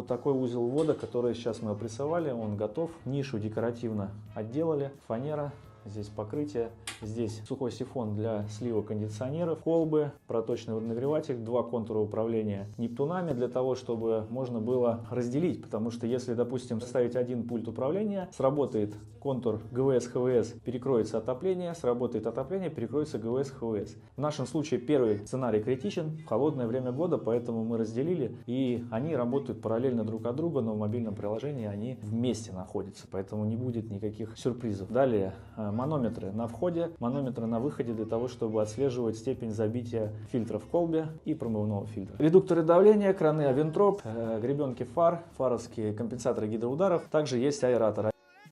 Вот такой узел ввода, который сейчас мы опрессовали, он готов. Нишу декоративно отделали, фанера. Здесь покрытие, здесь сухой сифон для слива кондиционеров, колбы, проточный водонагреватель, 2 контура управления Нептунами для того, чтобы можно было разделить, потому что если, допустим, ставить один пульт управления, сработает контур ГВС-ХВС, перекроется отопление, сработает отопление, перекроется ГВС-ХВС. В нашем случае первый сценарий критичен, в холодное время года, поэтому мы разделили, и они работают параллельно друг от друга, но в мобильном приложении они вместе находятся, поэтому не будет никаких сюрпризов. Далее манометры на входе, манометры на выходе для того, чтобы отслеживать степень забития фильтра в колбе и промывного фильтра. Редукторы давления, краны Авентроп, гребенки фар, фаровские компенсаторы гидроударов. Также есть аэратор.